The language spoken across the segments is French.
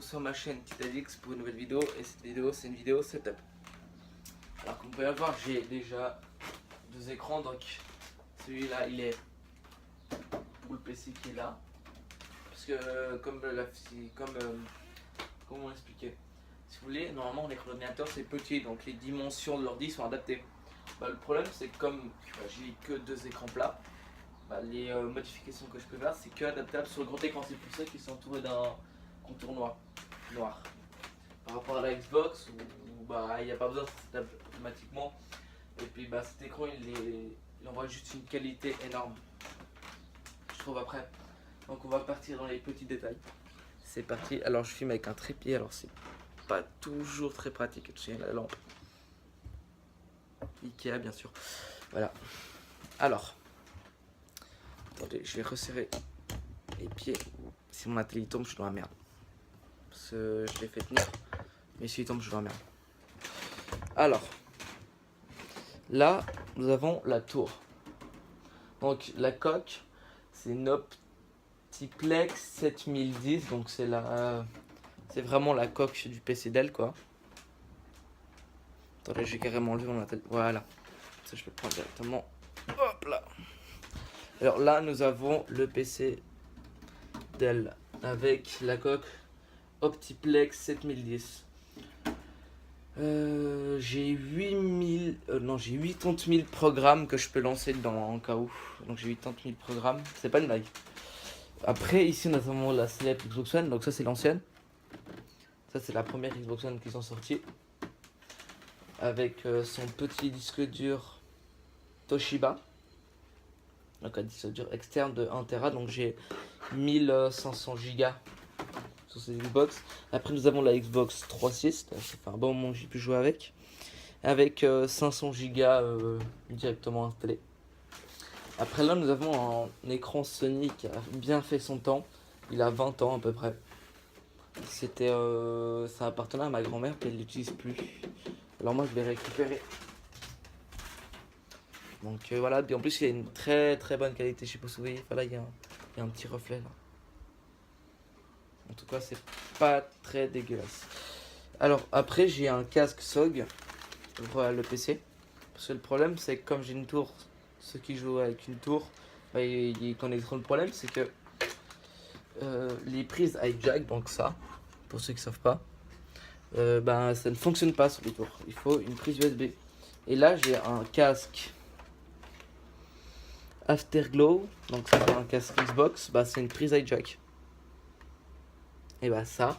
sur ma chaîne Titadix pour une nouvelle vidéo. Et cette vidéo, c'est une vidéo setup. Alors comme vous pouvez le voir, j'ai déjà deux écrans. Donc celui-là, il est pour le PC qui est là. Parce que comment expliquer, si vous voulez, normalement l'écran d'ordinateur c'est petit, donc les dimensions de l'ordi sont adaptées. Le problème c'est que comme j'ai que deux écrans plats, les modifications que je peux faire c'est que adaptable sur le grand écran. C'est pour ça qu'ils sont entourés d'un contour noir. Par rapport à la Xbox où il n'y a pas besoin, ça s'adapte automatiquement. Et puis cet écran il envoie juste une qualité énorme, je trouve. Après, donc on va partir dans les petits détails. C'est parti. Alors je filme avec un trépied, alors c'est pas toujours très pratique. Tu sais, la lampe Ikea bien sûr. Voilà. Alors, attendez, je vais resserrer les pieds. Si mon atelier tombe, je suis dans la merde. Parce que je l'ai fait tenir. Mais s'il tombe, je suis dans la merde. Alors, là, nous avons la tour. Donc la coque, c'est une Optiplex 7010. Donc c'est vraiment la coque du PC Dell, quoi. Attendez, j'ai carrément enlevé mon atelier. Voilà. Ça, je peux le prendre directement. Hop là. Alors là, nous avons le PC Dell avec la coque Optiplex 7010. J'ai 80 000 programmes que je peux lancer dedans en cas où. Donc j'ai 80 000 programmes. C'est pas une blague. Après, ici, nous avons la célèbre Xbox One. Donc ça, c'est l'ancienne. Ça, c'est la première Xbox One qui sont sorties. Avec son petit disque dur Toshiba. Donc un disque dur externe de 1 Tera. Donc j'ai 1500 Go sur cette Xbox. Après nous avons la Xbox 360. Ça fait un bon moment que j'ai pu jouer avec. Avec 500 Go directement installé. Après là nous avons un écran Sony qui a bien fait son temps. Il a 20 ans à peu près. Ça appartenait à ma grand-mère puis elle l'utilise plus. Alors moi je l'ai récupéré. Donc voilà, et en plus il y a une très très bonne qualité, je sais pas si vous voyez, là il y a un petit reflet là. En tout cas c'est pas très dégueulasse. Alors après j'ai un casque SOG pour le PC. Parce que le problème c'est que comme j'ai une tour, ceux qui jouent avec une tour, ils connaîtront le problème, c'est que les prises iJack, donc ça, pour ceux qui savent pas, ça ne fonctionne pas sur les tours. Il faut une prise USB. Et là j'ai un casque Afterglow, donc c'est un casque Xbox, c'est une prise iJack. Et ça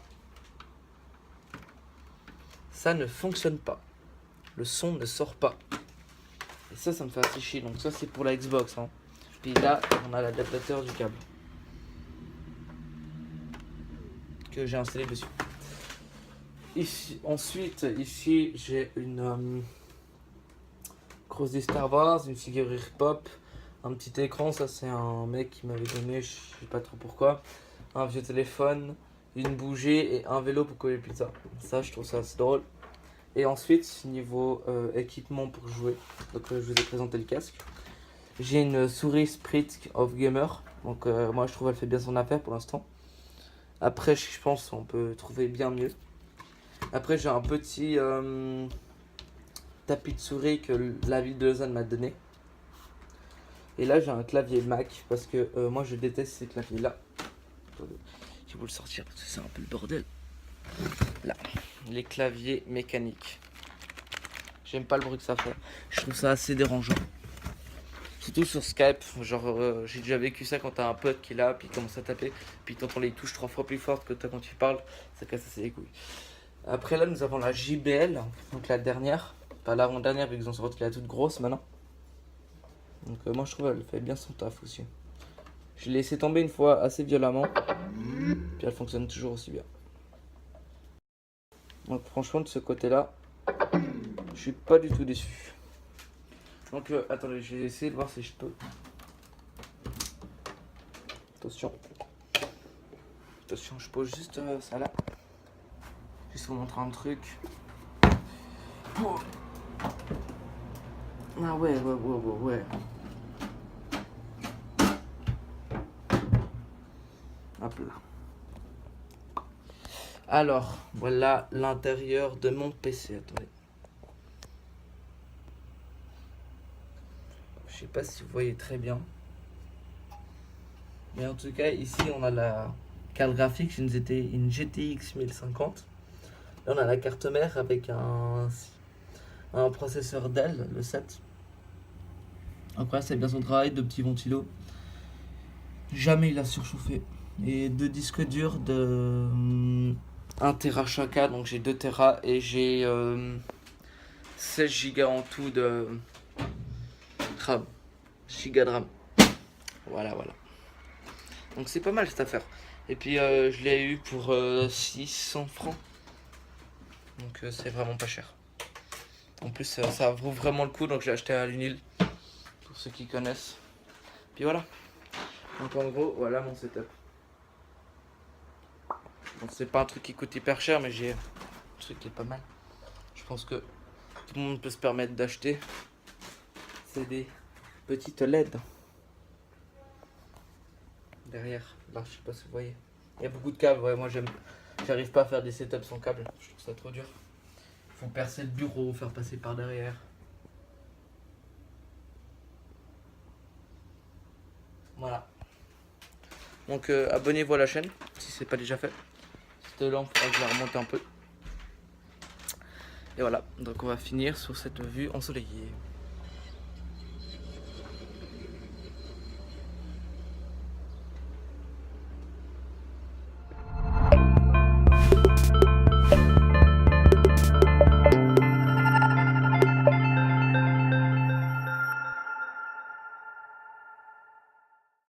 ne fonctionne pas. Le son ne sort pas. Et ça me fait assez chier. Donc ça c'est pour la Xbox. Hein. Puis là on a l'adaptateur du câble que j'ai installé dessus. Ensuite ici j'ai une grosse des Star Wars, une figurine pop. Un petit écran, ça c'est un mec qui m'avait donné, je sais pas trop pourquoi. Un vieux téléphone, une bougie et un vélo pour coller les pizzas. Ça, je trouve ça assez drôle. Et ensuite, niveau équipement pour jouer, donc je vous ai présenté le casque. J'ai une souris Sprite of Gamer. Donc moi je trouve elle fait bien son affaire pour l'instant. Après, je pense on peut trouver bien mieux. Après, j'ai un petit tapis de souris que la ville de Lausanne m'a donné. Et là j'ai un clavier Mac parce que moi je déteste ces claviers là. Je vais vous le sortir parce que c'est un peu le bordel. Là, les claviers mécaniques. J'aime pas le bruit que ça fait. Je trouve ça assez dérangeant. Surtout sur Skype. Genre j'ai déjà vécu ça quand t'as un pote qui est là, puis il commence à taper, puis t'entends les touches 3 fois plus fortes que toi quand tu parles. Ça casse assez les couilles. Après là nous avons la JBL, donc la dernière. Pas l'avant-dernière vu qu'ils ont sorti la toute grosse maintenant. Donc moi je trouve elle fait bien son taf aussi. Je l'ai laissé tomber une fois assez violemment. Puis elle fonctionne toujours aussi bien. Donc franchement de ce côté là, je suis pas du tout déçu. Donc attendez, je vais essayer de voir si je peux. Attention. Attention, je pose juste ça là. Juste pour vous montrer un truc. Oh. Ah ouais. Hop là. Alors, voilà l'intérieur de mon PC. Attendez. Je sais pas si vous voyez très bien. Mais en tout cas, ici, on a la carte graphique, une GTX 1050. Là, on a la carte mère avec un processeur Dell, le 7. Après, c'est bien son travail, de petits ventilos. Jamais il a surchauffé. Et deux disques durs de 1 Tera chacun, donc j'ai 2 Tera et j'ai 16 Go en tout de RAM. Giga de RAM. Voilà, voilà. Donc c'est pas mal cette affaire. Et puis je l'ai eu pour 600 francs. Donc c'est vraiment pas cher. En plus ça vaut vraiment le coup, donc j'ai acheté à l'Unil. Pour ceux qui connaissent. Puis voilà. Donc en gros, voilà mon setup. Bon, c'est pas un truc qui coûte hyper cher, mais j'ai un truc qui est pas mal. Je pense que tout le monde peut se permettre d'acheter. C'est des petites LED. Derrière, là, je sais pas si vous voyez. Il y a beaucoup de câbles, ouais, moi j'arrive pas à faire des setups sans câble. Je trouve ça trop dur. Faut percer le bureau, faire passer par derrière. Voilà. Donc abonnez-vous à la chaîne si c'est pas déjà fait. Cette lampe, je vais remonter un peu. Et voilà, donc on va finir sur cette vue ensoleillée.